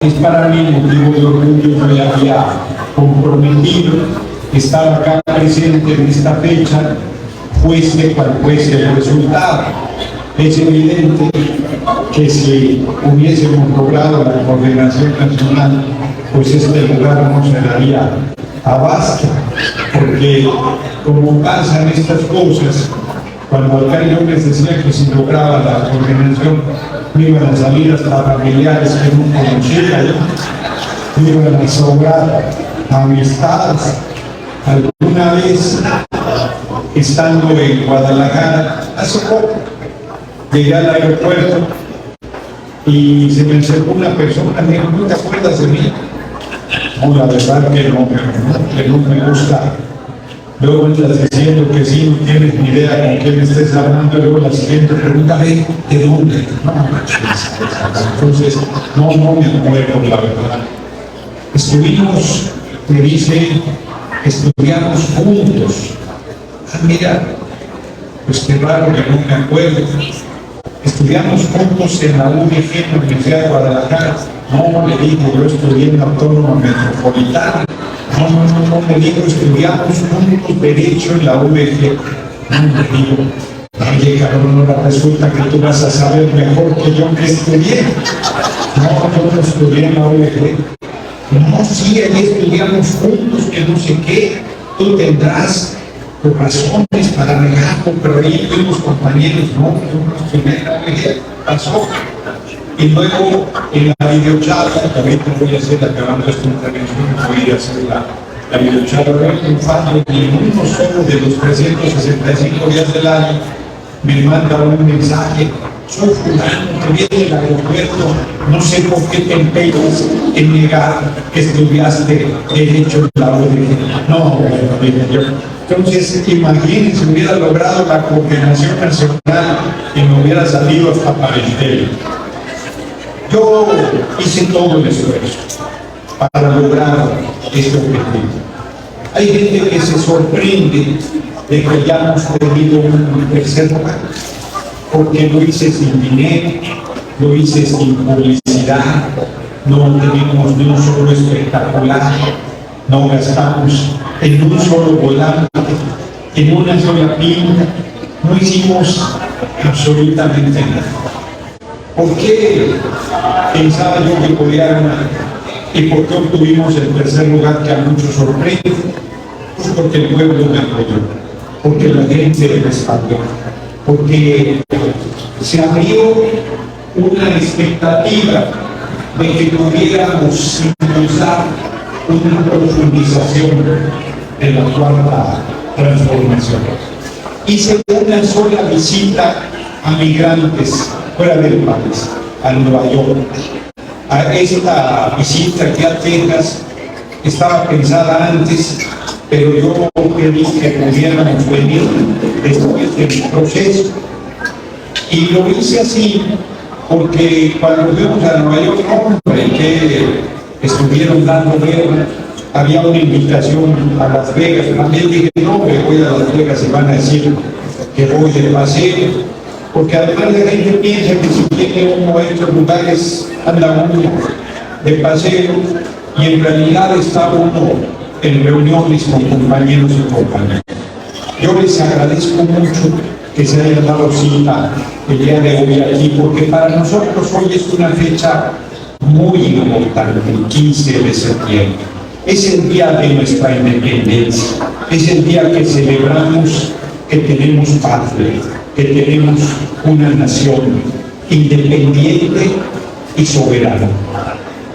Es para mí motivo de orgullo. Yo me había comprometido estar acá presente en esta fecha, fuese cual fuese el resultado. Es evidente que si hubiésemos logrado la coordinación nacional, pues este lugar no se daría abasto, porque como pasan estas cosas, cuando acá yo les decía que si lograba la coordinación, me iban a salir hasta familiares que no conocía, me iban a sobrar amistades. Alguna vez, estando en Guadalajara, hace poco, llegué al aeropuerto y se me acercó una persona, me dijo: ¿no te acuerdas de mí? No, la verdad que no me gusta. Luego estás diciendo que sí, no tienes ni idea con quién estés hablando. Luego la siguiente pregunta: ¿de dónde? Entonces, no me acuerdo, la verdad. Estuvimos, me dice, estudiamos juntos. Ah, mira, pues qué raro que no me acuerdo. Estudiamos juntos en la UDG, en la Universidad de Guadalajara. No, le digo, yo estudié en la Autónoma Metropolitana. No, me digo, estudiamos juntos Derecho en la UDG. No, me digo, oye, cabrón, ahora resulta que tú vas a saber mejor que yo que estudié. No, yo no estudié en la UDG. No, sí, ahí estudiamos juntos, que no sé qué. Tú tendrás tus razones para negarlo, pero ahí fuimos compañeros. No, yo no estudié en la UDG. Pasó. Y luego en la videocharla, que ahorita voy a hacer, acabando esta intervención, voy a hacer la videocharla, voy a triunfar en uno solo de los 365 días del año, me manda un mensaje: soy fulano que viene del aeropuerto, no sé por qué te empeñas en negar que estudiaste Derecho en la UDG. No, dije yo. Entonces, imagínense, hubiera logrado la coordinación nacional y me hubiera salido hasta para el tele. Yo hice todo el esfuerzo para lograr este objetivo. Hay gente que se sorprende de que hayamos tenido un tercer lugar, porque lo hice sin dinero, lo hice sin publicidad, no tenemos ni un solo espectacular, no gastamos en un solo volante, en una sola pinta, no hicimos absolutamente nada. ¿Por qué pensaba yo que podía ganar? ¿Y por qué obtuvimos el tercer lugar que a muchos sorprende? Pues porque el pueblo me apoyó, porque la gente me respaldó, porque se abrió una expectativa de que pudiéramos impulsar una profundización de la cuarta transformación. Hice una sola visita a migrantes fuera del país, a Nueva York. A esta visita que a Texas estaba pensada antes, pero yo pedí que pudiéramos venir después del proceso. Y lo hice así porque cuando fuimos a Nueva York, hombre, que estuvieron dando guerra, había una invitación a Las Vegas. También dije: no, me voy a Las Vegas y van a decir que voy de paseo. Porque además la gente piensa que si tiene uno a estos lugares, anda uno de paseo, y en realidad está uno en reuniones con compañeros y compañeras. Yo les agradezco mucho que se hayan dado cita el día de hoy aquí, porque para nosotros hoy es una fecha muy importante, el 15 de septiembre. Es el día de nuestra independencia, es el día que celebramos que tenemos patria, que tenemos una nación independiente y soberana.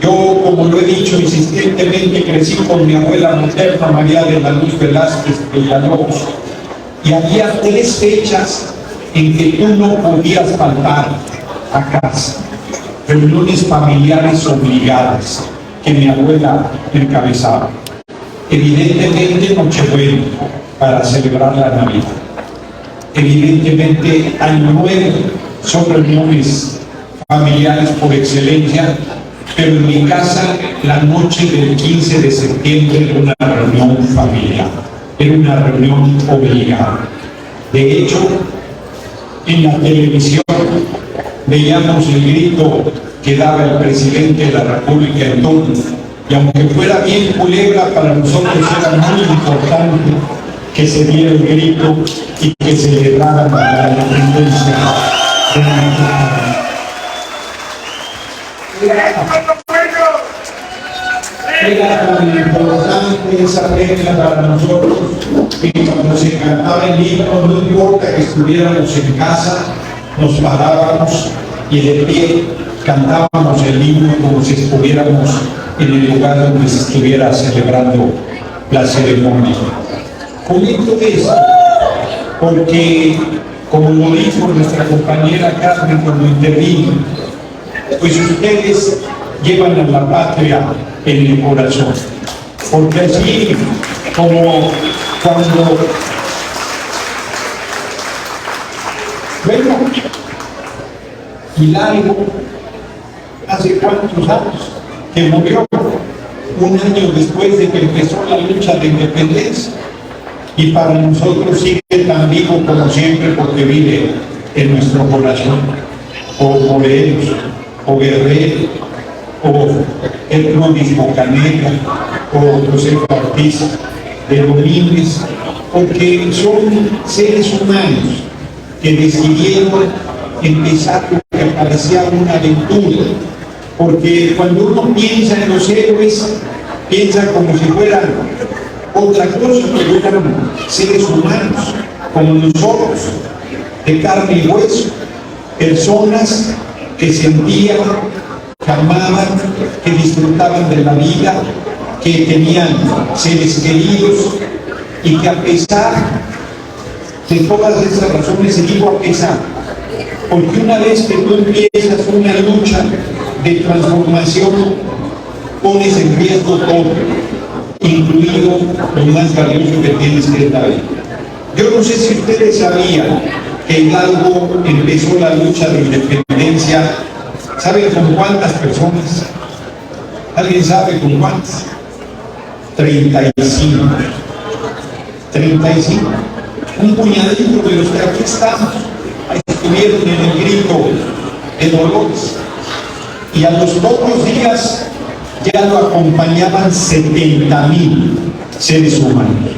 Yo, como lo he dicho insistentemente, crecí con mi abuela materna, María de la Luz Velázquez Villalobos, y había 3 fechas en que tú no podías faltar a casa. Reuniones familiares obligadas que mi abuela encabezaba. Evidentemente, Nochebuena, para celebrar la Navidad. Evidentemente, Año Nuevo, son reuniones familiares por excelencia, pero en mi casa la noche del 15 de septiembre era una reunión familiar, era una reunión obligada. De hecho, en la televisión veíamos el grito que daba el presidente de la República entonces. Y aunque fuera bien culebra, para nosotros era muy importante que se diera el grito y que celebraran la independencia de nuestro país. Era tan importante esa regla para nosotros que cuando se cantaba el himno, no importa que estuviéramos en casa, nos parábamos y de pie cantábamos el himno como si estuviéramos en el lugar donde se estuviera celebrando la ceremonia. Comento esto porque, como lo dijo nuestra compañera Carmen cuando intervino, pues ustedes llevan a la patria en el corazón, porque así como cuando, bueno, Hidalgo, hace cuántos años que murió, un año después de que empezó la lucha de independencia, y para nosotros sigue tan vivo como siempre porque vive en nuestro corazón, o Morelos, o Guerrero, o el Luis Bocanegra, o José Ortiz de Domínguez, porque son seres humanos que decidieron empezar lo que parecía una aventura, porque cuando uno piensa en los héroes, piensa como si fueran otra cosa, que eran seres humanos, como nosotros, de carne y hueso, personas que sentían, que amaban, que disfrutaban de la vida, que tenían seres queridos y que a pesar de todas esas razones, se digo a pesar, porque una vez que tú empiezas una lucha de transformación, pones en riesgo todo, incluido lo más valioso que tienes, que es la vida. Yo no sé si ustedes sabían que Hidalgo empezó la lucha de independencia. ¿Saben con cuántas personas? ¿Alguien sabe con cuántas? 35. 35. Un puñadito de los que aquí estamos estuvieron en el grito de Dolores. Y a los pocos días ya lo acompañaban 70,000 seres humanos.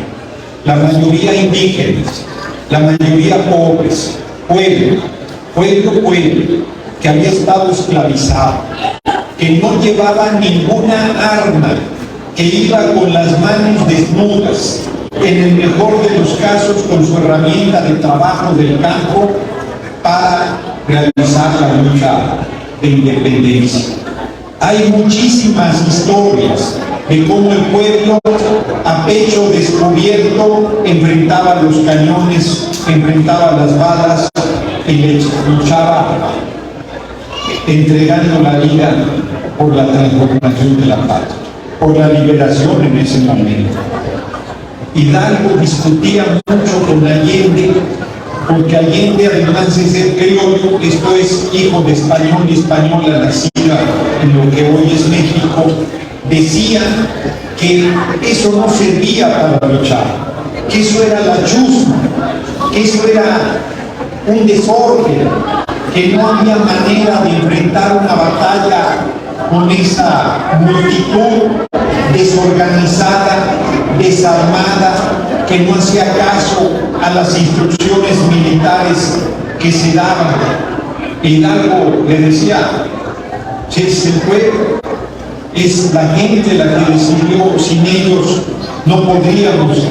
La mayoría indígenas, la mayoría pobres, pueblo, que había estado esclavizado, que no llevaba ninguna arma, que iba con las manos desnudas, en el mejor de los casos con su herramienta de trabajo del campo para realizar la lucha de independencia. Hay muchísimas historias de cómo el pueblo a pecho descubierto enfrentaba los cañones, enfrentaba las balas y luchaba entregando la vida por la transformación de la patria, por la liberación en ese momento. Hidalgo discutía mucho con Allende, porque Allende, además de ser criollo, esto es hijo de español y española nacida en lo que hoy es México, decía que eso no servía para luchar, que eso era la chusma, que eso era un desorden, que no había manera de enfrentar una batalla con esa multitud desorganizada, desarmada, que no hacía caso a las instrucciones militares que se daban. Hidalgo le decía, si es el pueblo, es la gente la que decidió, sin ellos no podríamos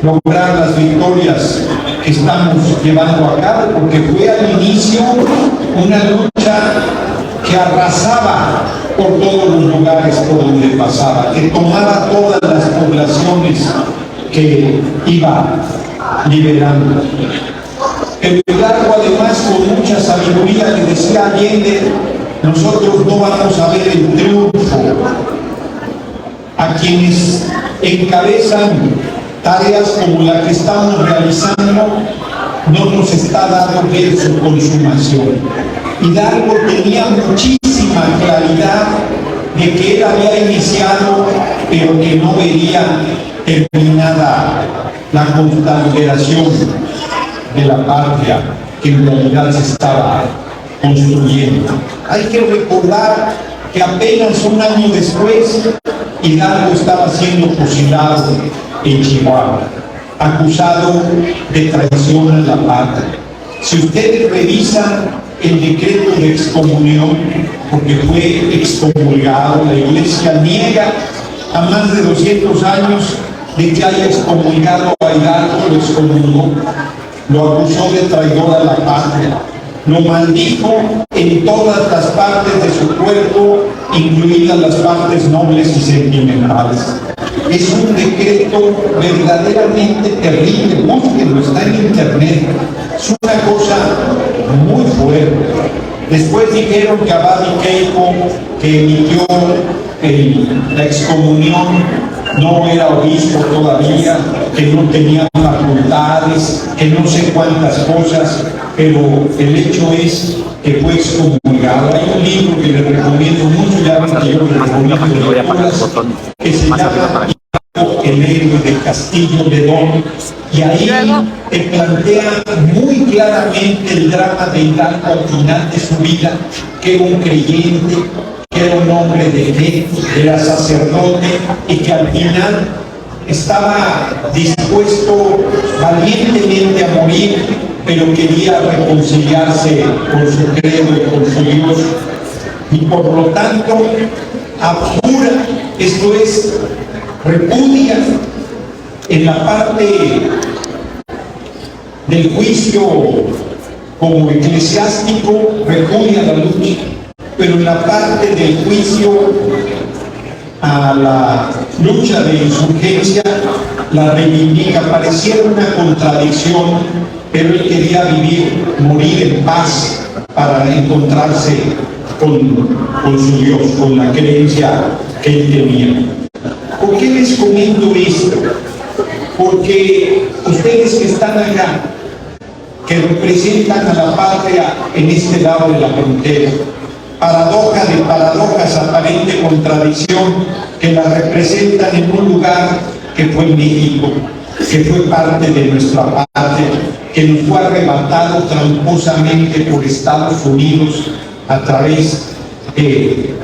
lograr las victorias que estamos llevando a cabo, porque fue al inicio una lucha que arrasaba por todos los lugares por donde pasaba, que tomaba todas las poblaciones que iba liberando. El Hidalgo, además, con mucha sabiduría, le decía a Allende, nosotros no vamos a ver el triunfo. A quienes encabezan tareas como la que estamos realizando, no nos está dando ver su consumación. Hidalgo tenía muchísima claridad de que él había iniciado, pero que no vería terminada la consolidación de la patria, que en realidad se estaba construyendo. Hay que recordar que apenas un año después Hidalgo estaba siendo fusilado en Chihuahua, acusado de traición a la patria. Si ustedes revisan el decreto de excomunión, porque fue excomulgado, la Iglesia niega a más de 200 años de que haya excomulgado a Hidalgo, lo excomulgó, lo acusó de traidor a la patria, lo maldijo en todas las partes de su cuerpo, incluidas las partes nobles y sentimentales. Es un decreto verdaderamente terrible, búsquenlo, está en internet. Es una cosa muy fuerte. Después dijeron que Abad y Keiko, que emitió la excomunión, no era obispo todavía, que no tenía facultades, que no sé cuántas cosas, pero el hecho es que fue excomulgado. Hay un libro que le recomiendo mucho, ya ven que yo le recomiendo lecturas, que se llama El héroe de Castillo de Don, y ahí te plantea muy claramente el drama de Hidalgo al final de su vida, que era un creyente, que era un hombre de fe, era sacerdote y que al final estaba dispuesto valientemente a morir, pero quería reconciliarse con su credo y con su Dios, y por lo tanto abjura, esto es, repudia en la parte del juicio como eclesiástico, repudia la lucha, pero en la parte del juicio a la lucha de insurgencia la reivindica. Pareciera una contradicción, pero él quería morir en paz para encontrarse con su Dios, con la creencia que él tenía. ¿Por qué les comento esto? Porque ustedes que están acá, que representan a la patria en este lado de la frontera, paradoja de paradojas, aparente contradicción, que la representan en un lugar que fue México, que fue parte de nuestra patria, que nos fue arrebatado tramposamente por Estados Unidos a través de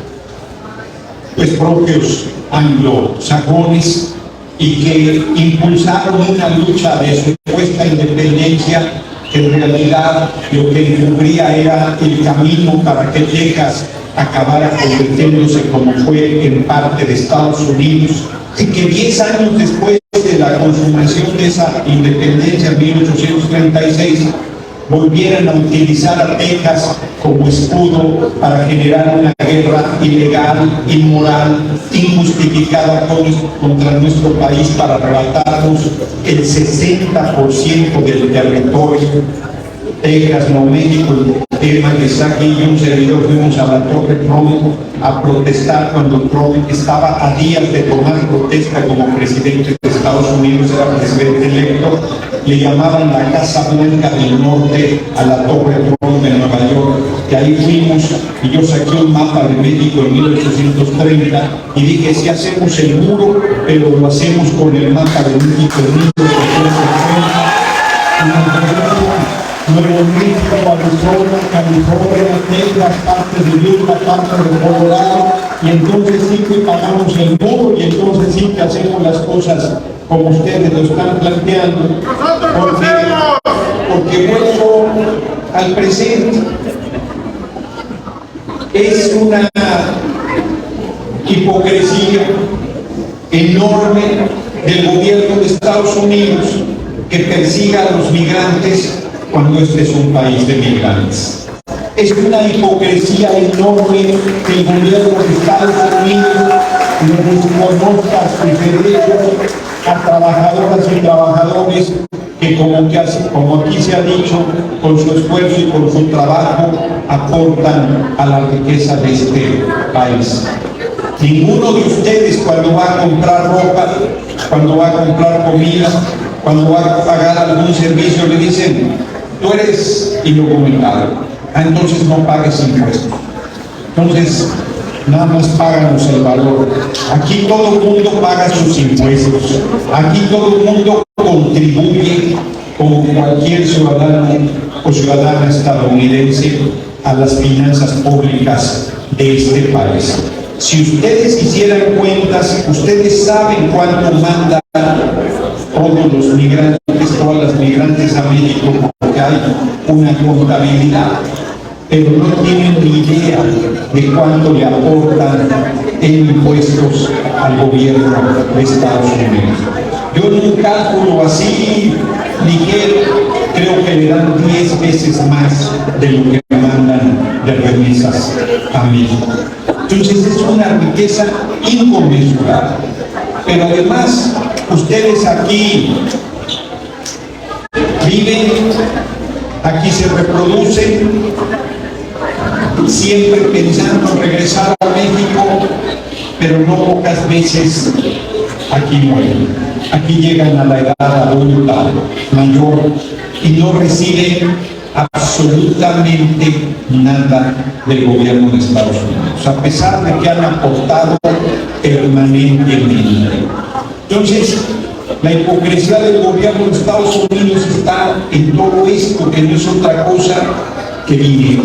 propios anglosajones, y que impulsaron una lucha de supuesta independencia que en realidad lo que encubría era el camino para que Texas acabara convirtiéndose, como fue, en parte de Estados Unidos, y que 10 años después de la consumación de esa independencia, en 1836, volvieran a utilizar a Texas como escudo para generar una guerra ilegal, inmoral, injustificada contra nuestro país, para arrebatarnos el 60% del territorio. Texas, Nuevo México, el tema que está aquí, y un servidor fuimos a la Torre Trump a protestar cuando Trump estaba a días de tomar protesta como presidente de Estados Unidos, era presidente electo. Le llamaban la Casa Blanca del Norte a la Torre Trump en Nueva York, que ahí fuimos, y yo saqué un mapa de México en 1830 y dije, si hacemos el muro, pero lo hacemos con el mapa de México en 1830. Nuevo México, Arizona, California, Texas, parte de Utah, parte de Colorado, y entonces sí que pagamos el muro, y entonces sí que hacemos las cosas como ustedes lo están planteando, porque vuelvo al presente. Es una hipocresía enorme del gobierno de Estados Unidos que persiga a los migrantes cuando este es un país de migrantes. Es una hipocresía enorme que el gobierno de Estados Unidos le desconozca sus derechos a trabajadoras y trabajadores que, como aquí se ha dicho, con su esfuerzo y con su trabajo aportan a la riqueza de este país. Ninguno de ustedes, cuando va a comprar ropa, cuando va a comprar comida, cuando va a pagar algún servicio, le dicen, tú eres indocumentado, entonces no pagues impuestos. Entonces, nada más páganos el valor. Aquí todo el mundo paga sus impuestos. Aquí todo el mundo contribuye como cualquier ciudadano o ciudadana estadounidense, a las finanzas públicas de este país. Si ustedes hicieran cuentas, ustedes saben cuánto mandan todos los migrantes, todas las migrantes a México, porque hay una contabilidad, pero no tienen ni idea de cuánto le aportan en impuestos al gobierno de Estados Unidos. Yo en un cálculo así ligero, creo que le dan 10 veces más de lo que mandan de remesas a México. Entonces es una riqueza inconmensurable. Pero además, ustedes aquí viven, aquí se reproducen, siempre pensando en regresar a México, pero no pocas veces aquí mueren. Aquí llegan a la edad adulta mayor y no reciben absolutamente nada del gobierno de Estados Unidos, a pesar de que han aportado permanentemente. Entonces, la hipocresía del gobierno de Estados Unidos está en todo esto, que no es otra cosa que dinero,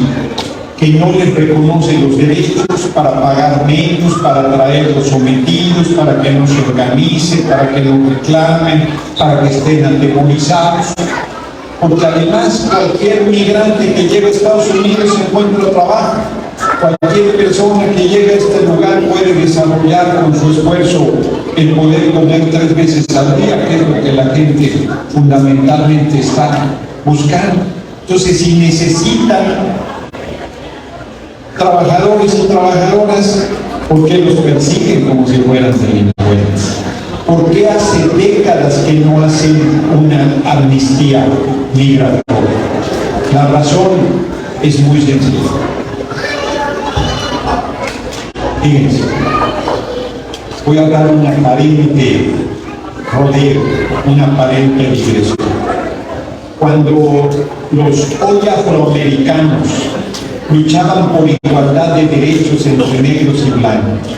que no les reconoce los derechos para pagar menos, para traer los sometidos, para que no se organice, para que no reclamen, para que estén atemorizados. Porque además cualquier migrante que llegue a Estados Unidos encuentra trabajo. Cualquier persona que llegue a este lugar puede desarrollar con su esfuerzo el poder comer 3 veces al día, que es lo que la gente fundamentalmente está buscando. Entonces, si necesitan trabajadores y trabajadoras, ¿por qué los persiguen como si fueran delincuentes? ¿Por qué hace décadas que no hacen una amnistía migratoria? La razón es muy sencilla. Fíjense, voy a dar un aparente rodeo, un aparente digresión. Cuando los hoy afroamericanos luchaban por igualdad de derechos entre negros y blancos,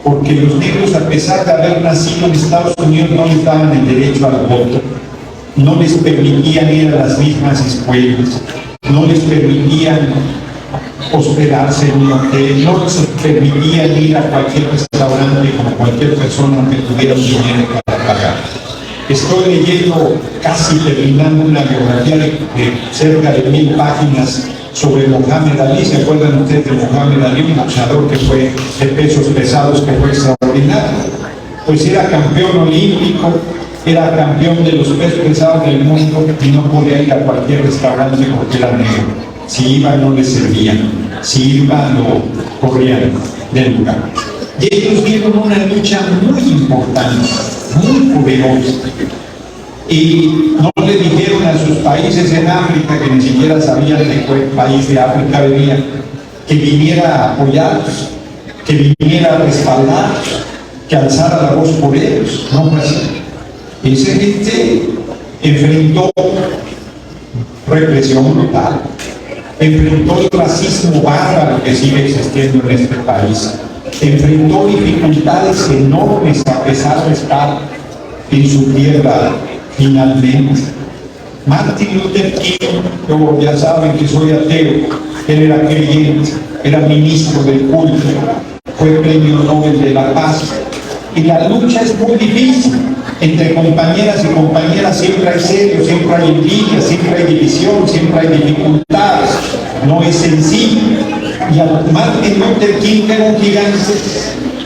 porque los negros, a pesar de haber nacido en Estados Unidos, no les daban el derecho al voto, no les permitían ir a las mismas escuelas, no les permitían hospedarse en un hotel, no les permitían ir a cualquier restaurante como cualquier persona que tuviera un dinero para pagar. Estoy leyendo, casi terminando, una biografía de cerca de 1000 páginas sobre Mohamed Ali. ¿Se acuerdan ustedes de Mohamed Ali, un boxeador que fue de pesos pesados, que fue extraordinario? Pues era campeón olímpico, era campeón de los pesos pesados del mundo y no podía ir a cualquier restaurante porque era negro. Si iba no le servían, si iba lo corrían del lugar. Y ellos dieron una lucha muy importante, muy poderosa. Y no le dijeron a sus países en África, que ni siquiera sabían de qué país de África venía, que viniera a apoyarlos, que viniera a respaldarlos, que alzara la voz por ellos. No fue así. Esa gente enfrentó represión brutal, enfrentó el racismo bárbaro que sigue existiendo en este país, enfrentó dificultades enormes a pesar de estar en su tierra. Finalmente, Martin Luther King, yo ya saben que soy ateo, él era creyente, era ministro del culto, fue premio Nobel de la Paz, y la lucha es muy difícil. Entre compañeras y compañeras siempre hay celos, siempre hay envidia, siempre hay división, siempre hay dificultades, no es sencillo. Y a Martin Luther King, que era un gigante,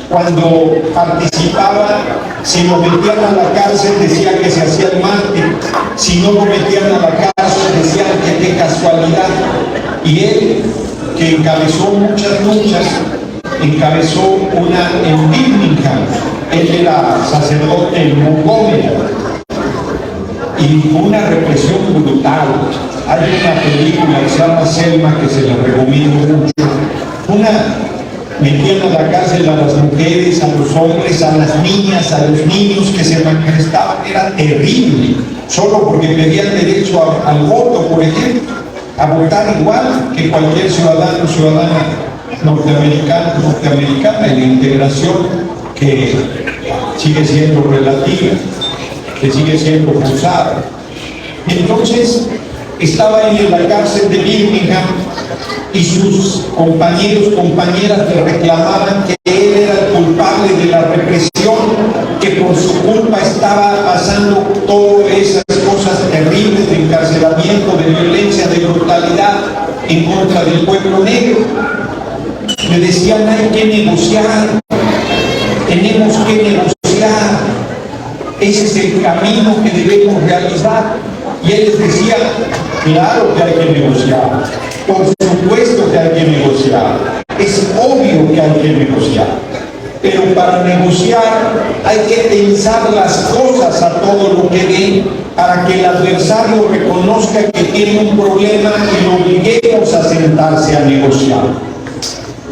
cuando participaba, si lo metían a la cárcel decía que se hacía el mártir, si no lo metían a la cárcel decían que qué casualidad. Y él, que encabezó muchas luchas, encabezó una en Birmingham. Él era sacerdote en Montgomery y fue una represión brutal. Hay una película que se llama Selma, que se la recomiendo mucho. Metían a la cárcel a las mujeres, a los hombres, a las niñas, a los niños que se manifestaban. Era terrible, solo porque pedían derecho al voto, por ejemplo, a votar igual que cualquier ciudadano o ciudadana norteamericana, y la integración que sigue siendo relativa, que sigue siendo forzada. Entonces, estaba en la cárcel de Birmingham y sus compañeros, compañeras le reclamaban que él era el culpable de la represión, que por su culpa estaba pasando todas esas cosas terribles de encarcelamiento, de violencia, de brutalidad en contra del pueblo negro. Me decían, hay que negociar, tenemos que negociar, ese es el camino que debemos realizar. Y él les decía, claro que hay que negociar, por supuesto que hay que negociar, es obvio que hay que negociar, pero para negociar hay que pensar las cosas a todo lo que den para que el adversario reconozca que tiene un problema y lo obliguemos a sentarse a negociar.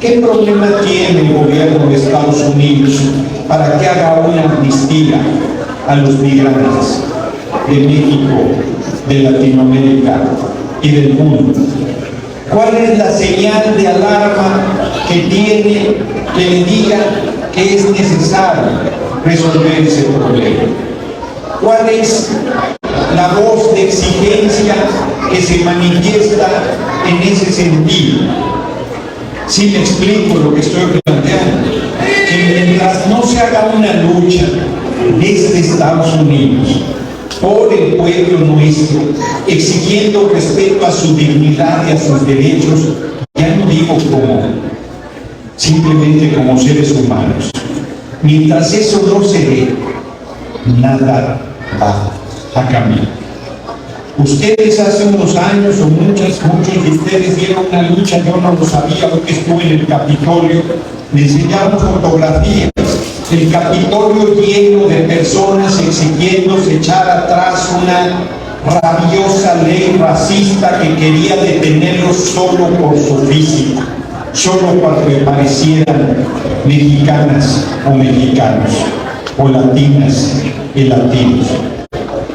¿Qué problema tiene el gobierno de Estados Unidos para que haga una amnistía a los migrantes de México, de Latinoamérica y del mundo? ¿Cuál es la señal de alarma que tiene que le diga que es necesario resolver ese problema? ¿Cuál es la voz de exigencia que se manifiesta en ese sentido? Si me explico lo que estoy planteando, que mientras no se haga una lucha desde Estados Unidos por el pueblo nuestro, exigiendo respeto a su dignidad y a sus derechos, ya no digo simplemente como seres humanos, mientras eso no se dé, nada va a cambiar. Ustedes hace unos años, o muchos de ustedes dieron una lucha, yo no lo sabía porque estuve en el Capitolio, me enseñaron fotografías, el Capitolio lleno de personas exigiendo echar atrás una rabiosa ley racista que quería detenerlos solo por su físico, solo porque parecieran mexicanas o mexicanos, o latinas y latinos.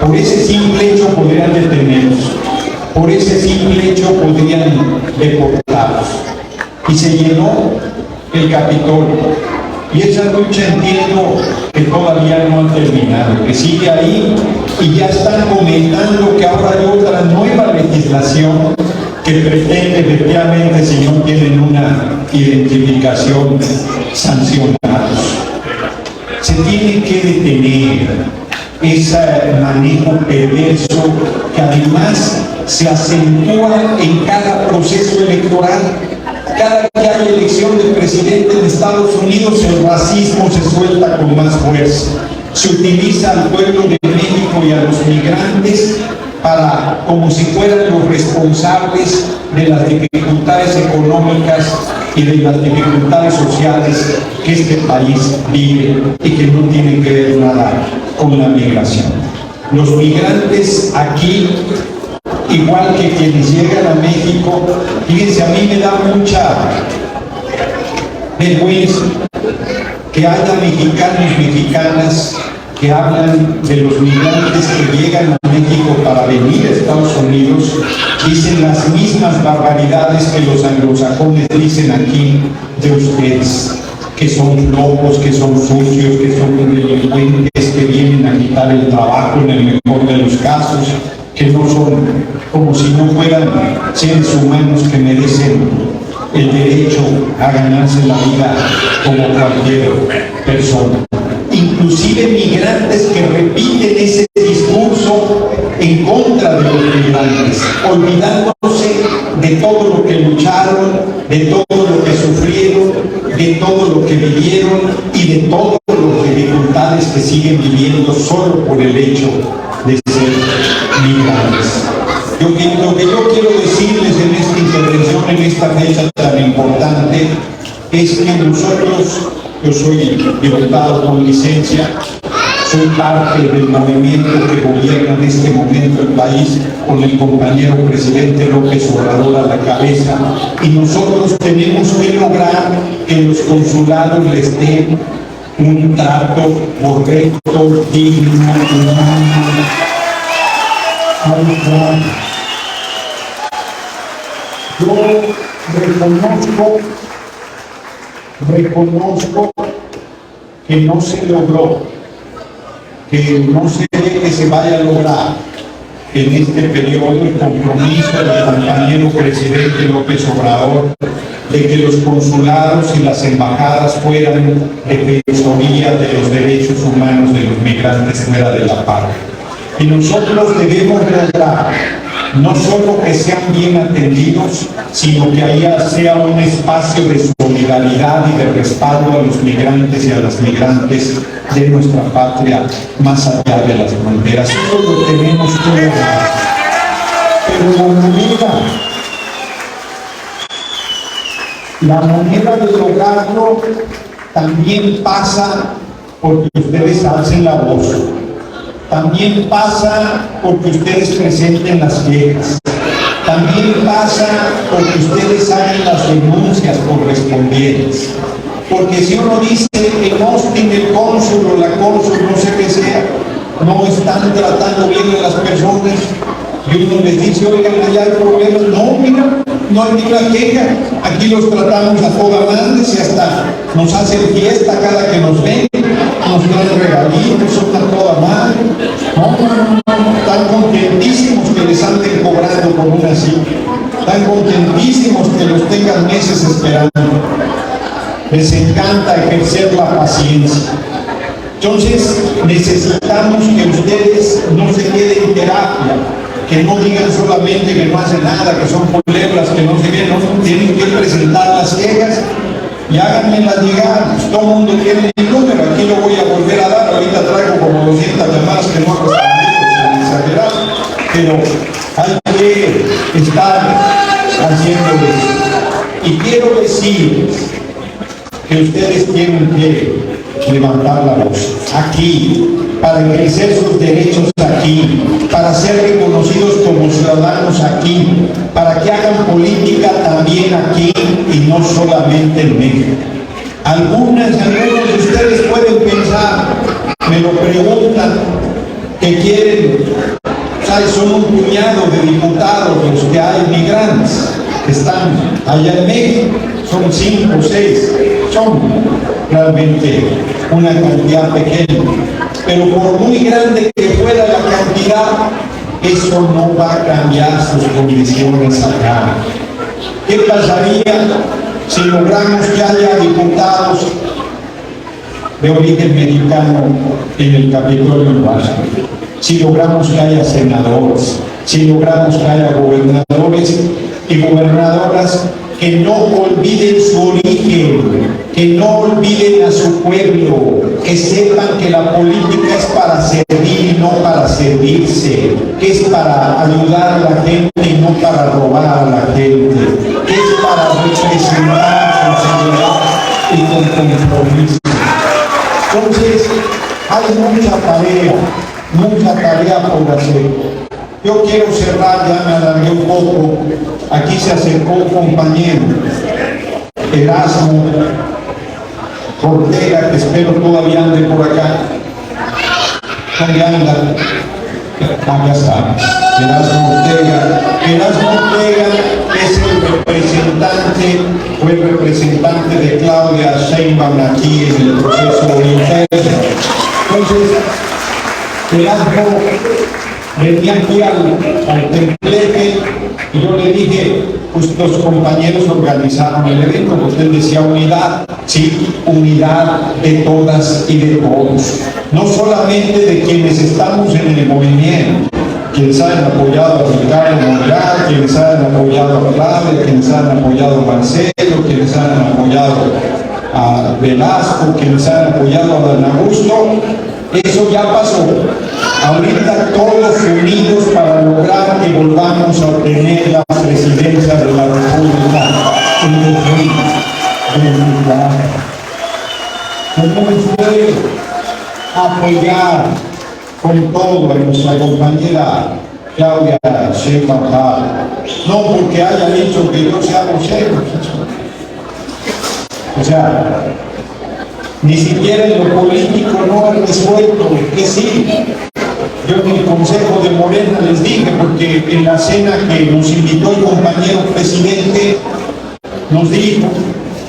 Por ese simple hecho podrían detenerlos, por ese simple hecho podrían deportarlos. Y se llenó el Capitolio. Y esa lucha entiendo que todavía no ha terminado, que sigue ahí y ya están comentando que ahora hay otra nueva legislación que pretende efectivamente, si no tienen una identificación, sancionarlos. Se tiene que detener ese manejo perverso que además se acentúa en cada proceso electoral. Cada que hay elección del presidente de Estados Unidos, el racismo se suelta con más fuerza. Se utiliza al pueblo de México y a los migrantes como si fueran los responsables de las dificultades económicas y de las dificultades sociales que este país vive y que no tienen que ver nada con la migración. Los migrantes aquí, igual que quienes llegan a México, fíjense, a mí me da mucha vergüenza que haya mexicanos y mexicanas que hablan de los migrantes que llegan a México para venir a Estados Unidos, dicen las mismas barbaridades que los anglosajones dicen aquí de ustedes, que son locos, que son sucios, que son delincuentes, que vienen a quitar el trabajo en el mejor de los casos, que no son, como si no fueran seres humanos que merecen el derecho a ganarse la vida como cualquier persona. Inclusive migrantes que repiten ese discurso en contra de los migrantes, olvidándose de todo lo que lucharon, de todo lo que sufrieron, de todo lo que vivieron y de todas las dificultades que siguen viviendo solo por el hecho de ser migrantes. Lo que yo quiero decirles en esta intervención, en esta fecha tan importante, es que nosotros, yo soy diputado con licencia, soy parte del movimiento que gobierna en este momento el país con el compañero presidente López Obrador a la cabeza, y nosotros tenemos que lograr que los consulados les den un trato correcto, digno, humano. Yo reconozco que no se logró, que no se ve que se vaya a lograr, en este periodo el compromiso del compañero presidente López Obrador de que los consulados y las embajadas fueran defensoría de los derechos humanos de los migrantes fuera de la patria. Y nosotros debemos lograr no solo que sean bien atendidos, sino que ahí sea un espacio de solidaridad y de respaldo a los migrantes y a las migrantes de nuestra patria más allá de las fronteras. Eso lo tenemos que lograr. Pero la manera de lograrlo también pasa porque ustedes alcen la voz. También pasa porque ustedes presenten las quejas. También pasa porque ustedes hagan las denuncias correspondientes. Porque si uno dice en Austin el cónsul o la cónsul, no sé qué sea, no están tratando bien a las personas, y uno les dice, oigan, allá hay problemas. No, mira, no hay ninguna queja. Aquí los tratamos a toda madre y hasta nos hacen fiesta cada que nos ven, nos traen regalitos, son a toda madre. No, están contentísimos que les anden cobrando por una cita. Están contentísimos que los tengan meses esperando. Les encanta ejercer la paciencia. Entonces, necesitamos que ustedes no se queden en terapia, que no digan solamente que no hacen nada, que son culebras, que no sé qué, no, tienen que presentar las quejas y háganmelas llegar. Todo el mundo tiene mi número, aquí lo voy a volver a dar. Ahorita traigo como 200 llamadas que no han sin exagerar, pero hay que estar haciendo eso. Y quiero decirles que ustedes tienen que levantar la voz aquí, para ejercer sus derechos aquí, para ser reconocidos como ciudadanos aquí, para que hagan política también aquí y no solamente en México. Algunos de ustedes pueden pensar, me lo preguntan, que quieren, ¿sabes? Son un puñado de diputados los que hay migrantes que están allá en México, son 5 o 6, son realmente una cantidad pequeña, pero por muy grande que fuera la cantidad, eso no va a cambiar sus condiciones acá. ¿Qué pasaría si logramos que haya diputados de origen mexicano en el Capitolio en Washington? Si logramos que haya senadores, si logramos que haya gobernadores y gobernadoras que no olviden su origen, que no olviden a su pueblo, que sepan que la política es para servir y no para servirse, que es para ayudar a la gente y no para robar a la gente, que es para representar con seriedad y con compromiso. Entonces, hay mucha tarea por hacer. Yo quiero cerrar, ya me alargué un poco. Aquí se acercó un compañero, Erasmo Ortega, que espero todavía ande por acá. ¿Dónde anda? Acá está. Erasmo Ortega. Erasmo Ortega es el representante, fue el representante de Claudia Sheinbaum aquí en el proceso interno. Entonces, Erasmo venía aquí al templete y yo le dije, pues los compañeros organizaron el evento, usted decía unidad, sí, unidad de todas y de todos, no solamente de quienes estamos en el movimiento, quienes han apoyado a Ricardo Monreal, quienes han apoyado a Claudia, quienes han apoyado a Marcelo, quienes han apoyado a Velasco, quienes han apoyado a Dan Augusto. Eso ya pasó. Ahorita todos unidos para lograr que volvamos a obtener la presidencia de la República en el 2024. Tenemos que apoyar con todo a nuestra compañera Claudia Sheinbaum, no porque haya dicho que yo sea vocero, o sea, ni siquiera en lo político no ha resuelto que sí. Yo en el Consejo de Morena les dije, porque en la cena que nos invitó el compañero presidente, nos dijo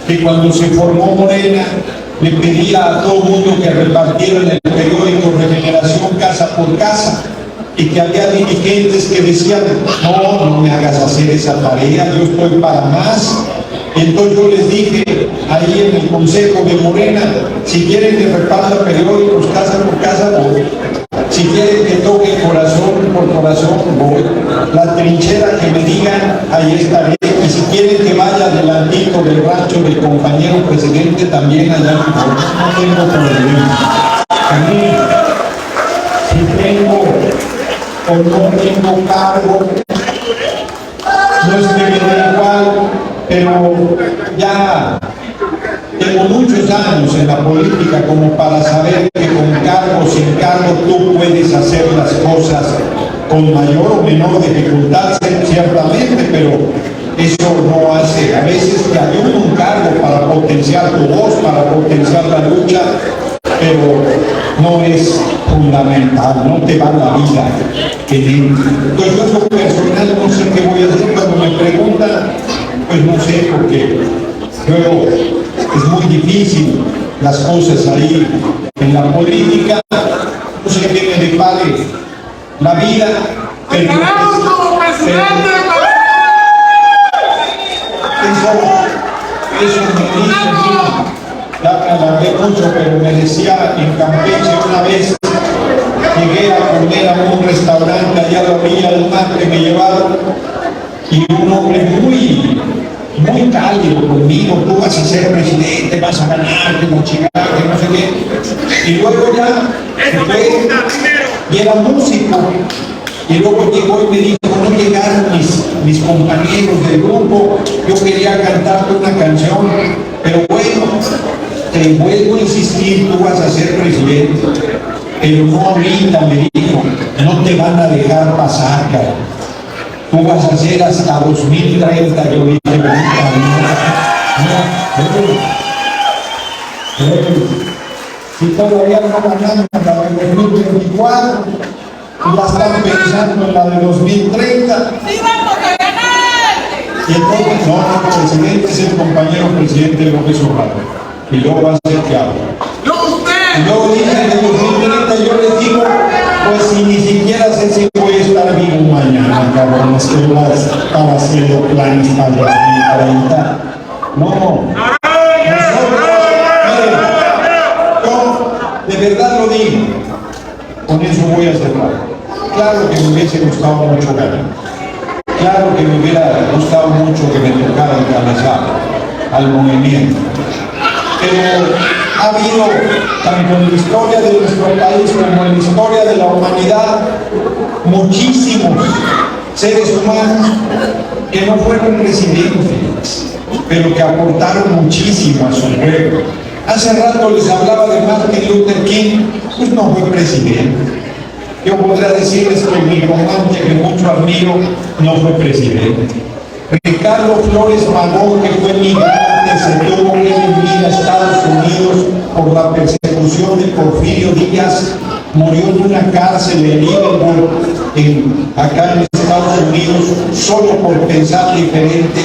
que cuando se formó Morena, le pedía a todo el mundo que repartiera en el periódico Regeneración casa por casa. y que había dirigentes que decían, no me hagas hacer esa tarea, yo estoy para más. Y entonces yo les dije ahí en el Consejo de Morena, si quieren que reparta periódicos casa por casa, voy. Si quieren que toque corazón por corazón, voy. La trinchera que me digan, ahí estaré. Y si quieren que vaya adelantito del rancho del compañero presidente, también allá voy. No tengo problema. A mí, si tengo o no tengo cargo, no es que me dé igual, pero ya tengo muchos años en la política como para saber que con cargo o sin cargo tú puedes hacer las cosas con mayor o menor dificultad, ciertamente, pero eso no hace. A veces te ayuda un cargo para potenciar tu voz, para potenciar la lucha, pero no es fundamental, no te va la vida. Entonces yo en lo personal no sé qué voy a hacer cuando me preguntan, pues no sé, porque luego es muy difícil las cosas ahí en la política, no sé qué me depare la vida, pero eso me dice bien. Ya me alargué mucho, pero me decía en Campeche una vez, llegué a comer a un restaurante allá a la orilla del mar que me llevaron, y un hombre muy cálido conmigo, tú vas a ser presidente, vas a ganar, que la chingada, que no sé qué. Y luego ya se fue, y era músico. Y luego llegó y me dijo, no llegaron mis compañeros del grupo, yo quería cantarte una canción, pero bueno, te vuelvo a insistir, tú vas a ser presidente, pero no ahorita, me dijo, no te van a dejar pasar, cara. Tú vas a ser hasta 2030, yo dije, si todavía no ganamos la de 2024, ya están pensando en la de 2030. ¡Sí vamos a ganar! Y entonces, no, el presidente es el compañero presidente López Obrador. Y luego va a ser que habla. Y luego dicen que 2030, yo les digo, pues si ni siquiera sé si voy a estar vivo mañana, cabrón, es que estaba haciendo planes para 2030. No. Yo de verdad lo digo. Con eso voy a cerrar. Claro que me hubiese gustado mucho ganar. Claro que me hubiera gustado mucho que me tocara encabezar al movimiento. Pero ha habido, tanto en la historia de nuestro país como en la historia de la humanidad, muchísimos seres humanos que no fueron presidentes, pero que aportaron muchísimo a su pueblo. Hace rato les hablaba de Martin Luther King, pues no fue presidente. Yo podría decirles que mi comandante, que mucho admiro, no fue presidente. Ricardo Flores Magón, que fue migrante, se tuvo que venir a Estados Unidos por la persecución de Porfirio Díaz, murió en una cárcel en Liverpool, acá en Estados Unidos, solo por pensar diferente.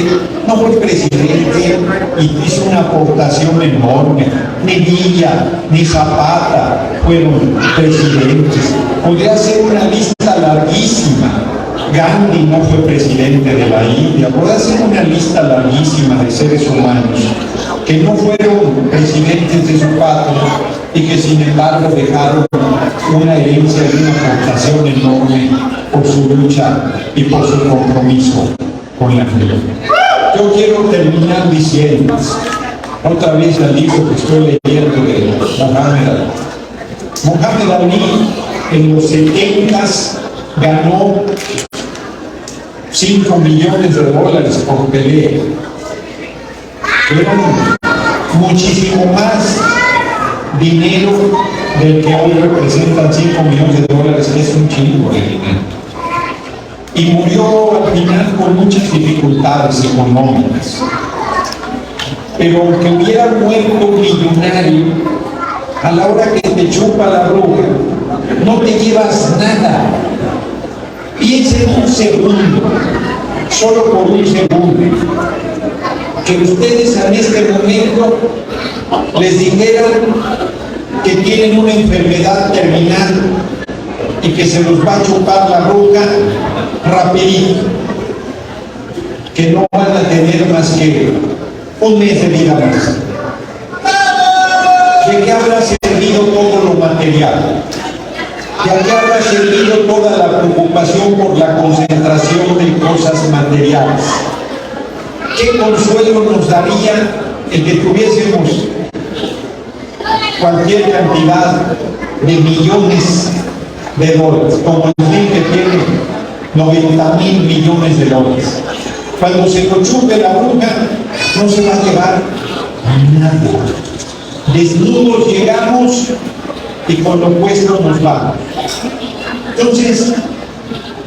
No fue presidente y hizo una aportación enorme. Ni Villa, ni Zapata fueron presidentes. Podría hacer una lista larguísima. Gandhi no fue presidente de la India. Podría hacer una lista larguísima de seres humanos que no fueron presidentes de su patria y que sin embargo dejaron una herencia y una aportación enorme por su lucha y por su compromiso con la gente. Yo quiero terminar diciendo otra vez el libro que estoy leyendo de Mohamed Ali. Mohamed Ali en los 70s ganó $5 millones por pelea. Era muchísimo más dinero del que hoy representan $5 millones, que es un chingo de dinero. Y murió al final con muchas dificultades económicas. Pero aunque hubiera muerto millonario, a la hora que te chupa la bruja, no te llevas nada. Piensen un segundo, solo por un segundo, que ustedes en este momento les dijeran que tienen una enfermedad terminal y que se los va a chupar la bruja rapidito, que no van a tener más que un mes de vida más. ¿De qué habrá servido todo lo material? ¿De qué habrá servido toda la preocupación por la concentración de cosas materiales? ¿Qué consuelo nos daría el que tuviésemos cualquier cantidad de millones de dólares, como el fin que tiene 90.000 millones de dólares? Cuando se lo chupe la bruja, no se va a llevar nada. Desnudos llegamos y con lo puesto nos vamos. Entonces,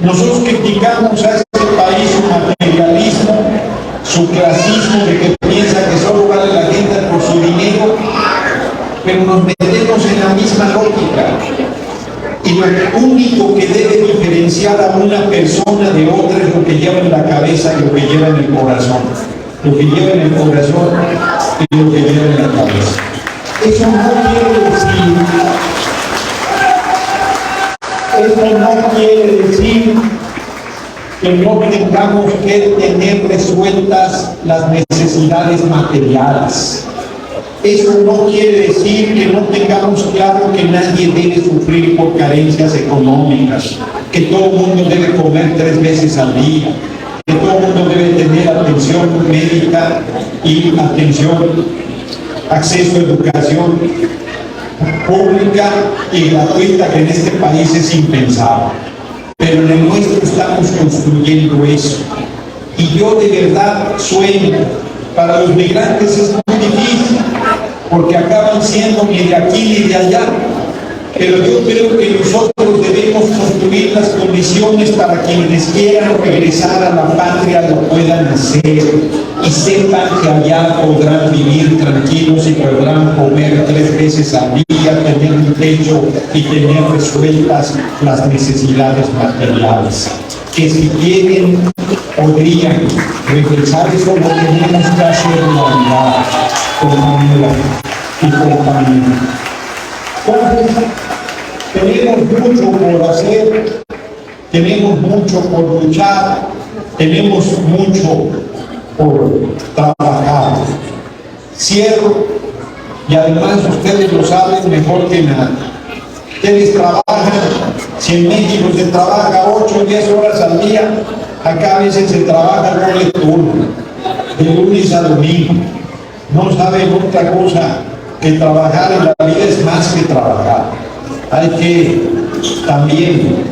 nosotros criticamos a este país su materialismo, su clasismo, de que piensa que solo vale la gente por su dinero, pero nos metemos en la misma lógica. Y lo único que debe diferenciar a una persona de otra es lo que lleva en la cabeza y lo que lleva en el corazón. Lo que lleva en el corazón y lo que lleva en la cabeza. Eso no quiere decir que no tengamos que tener resueltas las necesidades materiales. Eso no quiere decir que no tengamos claro que nadie debe sufrir por carencias económicas, que todo el mundo debe comer 3 veces al día, que todo el mundo debe tener atención médica y acceso a educación pública y gratuita, que en este país es impensable. Pero en el nuestro estamos construyendo eso. Y yo de verdad sueño. Para los migrantes es muy difícil, porque acaban siendo ni de aquí ni de allá. Pero yo creo que nosotros debemos construir las condiciones para que quienes quieran regresar a la patria lo puedan hacer y sepan que allá podrán vivir tranquilos y podrán comer 3 veces al día, tener un techo y tener resueltas las necesidades materiales. Que si quieren, podrían regresar. Eso lo tenemos que hacer realidad, compañera y compañeros. Tenemos mucho por hacer, tenemos mucho por luchar, tenemos mucho por trabajar. Cierro, y además ustedes lo saben mejor que nadie. Ustedes trabajan, si en México se trabaja 8 o 10 horas al día, acá a veces se trabaja doble turno, de lunes a domingo. No saben otra cosa que trabajar en la vida, es más que trabajar. Hay que también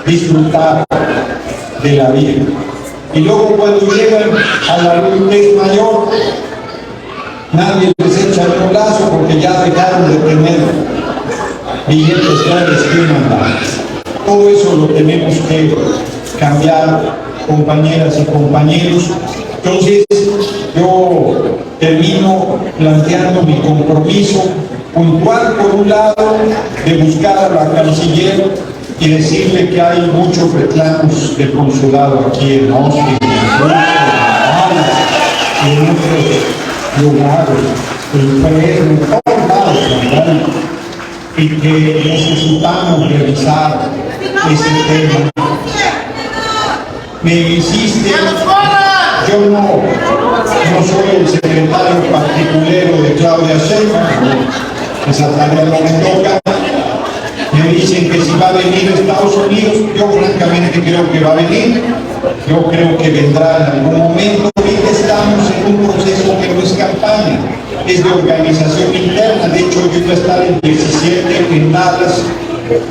disfrutar de la vida. Y luego cuando llegan a la adultez mayor, nadie les echa el colazo porque ya dejaron de tener billetes grandes que mandar. Todo eso lo tenemos que cambiar, compañeras y compañeros. Entonces, yo termino planteando mi compromiso puntual, por un lado, de buscar a la canciller y decirle que hay muchos reclamos del consulado aquí en Austin, en otros lugares, en Fresno, en todos lados, ¿verdad? Y que necesitamos revisar ese tema. Me insiste, yo no soy el secretario particulero de Claudia Sheinbaum, esa tarea no me toca. Me dicen que si va a venir a Estados Unidos, yo francamente creo que va a venir, yo creo que vendrá en algún momento. Ahorita estamos en un proceso que no es campaña, es de organización interna. De hecho, yo voy a estar el 17 en Dallas.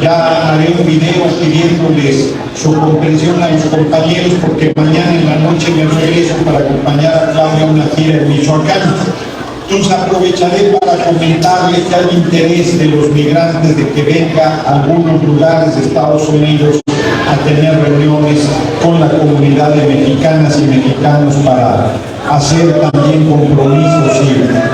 Ya haré un video pidiéndoles su comprensión a los compañeros, porque mañana en la noche me regreso para acompañar a Claudia a una gira en Michoacán. Entonces aprovecharé para comentarles que hay interés de los migrantes de que venga a algunos lugares de Estados Unidos a tener reuniones con la comunidad de mexicanas y mexicanos para hacer también compromisos y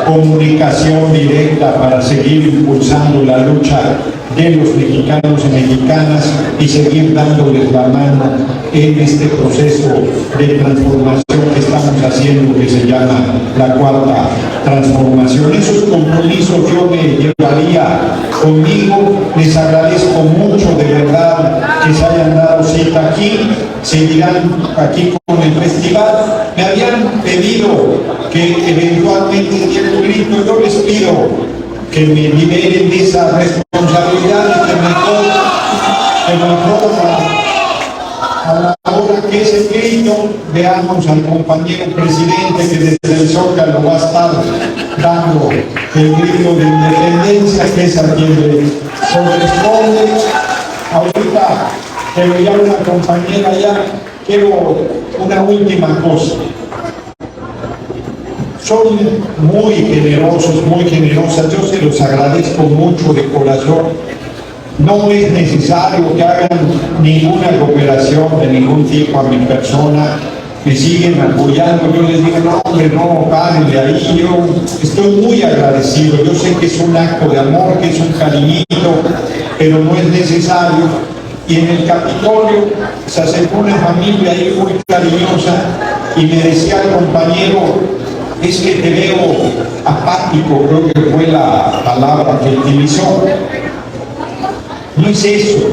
comunicación directa para seguir impulsando la lucha de los mexicanos y mexicanas y seguir dándoles la mano en este proceso de transformación que estamos haciendo, que se llama la cuarta transformación. Esos compromisos yo me llevaría conmigo. Les agradezco mucho de verdad que se hayan dado cita aquí, seguirán aquí con el festival. Me habían pedido que eventualmente diera un grito. Yo les pido que me liberen de esa responsabilidad y que me toca a la hora que ese grito veamos al compañero presidente que desde el Zócalo va a estar dando el grito de independencia, que es a quien le corresponde. Ahorita que veía una compañera allá, quiero una última cosa. Son muy generosos, muy generosas, yo se los agradezco mucho de corazón. No es necesario que hagan ninguna cooperación de ningún tipo a mi persona, me siguen apoyando. Yo les digo, no hombre, no, párenle ahí. Yo estoy muy agradecido, yo sé que es un acto de amor, que es un cariñito, pero no es necesario. Y en el Capitolio se acercó una familia ahí muy cariñosa y me decía el compañero: es que te veo apático, creo que fue la palabra que utilizó. No es eso.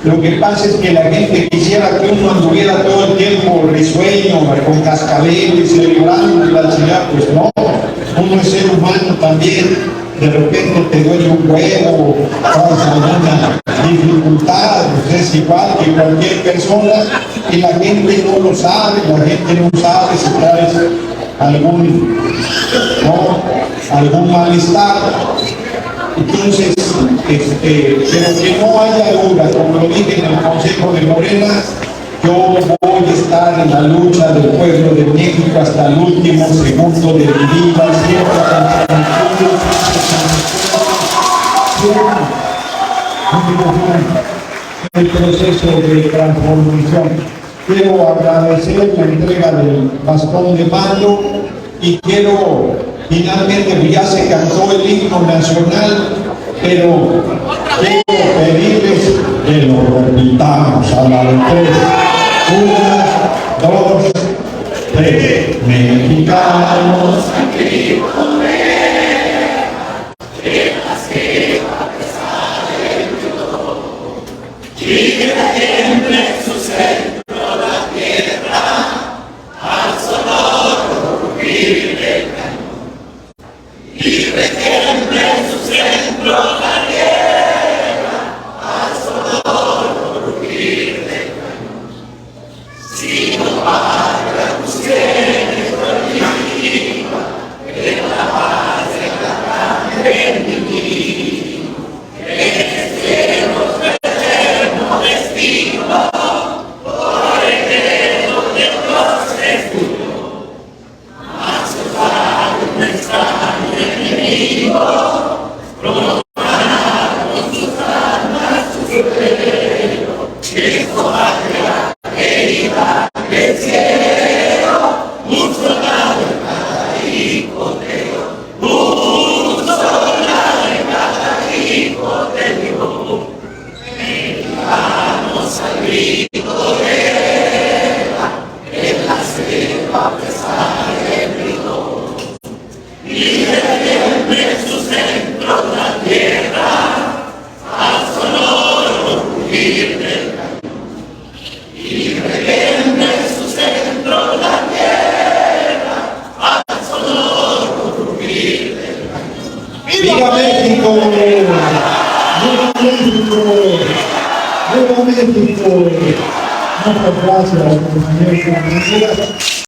Lo que pasa es que la gente quisiera que uno anduviera todo el tiempo risueño, con cascabeles, celebrando la ciudad. Pues no, uno es ser humano también. De repente te duele un huevo, pasa alguna dificultad, pues es igual que cualquier persona, y la gente no lo sabe, la gente no sabe si traes algún malestar. Entonces, pero que no haya duda, como lo dije en el Consejo de Morena, yo voy a estar en la lucha del pueblo de México hasta el último segundo de mi vida, el proceso de transformación. Quiero agradecer la entrega del bastón de mando y quiero, finalmente ya se cantó el himno nacional, pero quiero pedirles que lo repitamos a la de tres. 1, 2, 3. Mexicanos, ¡viva México! ¡Viva México! ¡Viva México! Muchas gracias, compañeros y compañeras.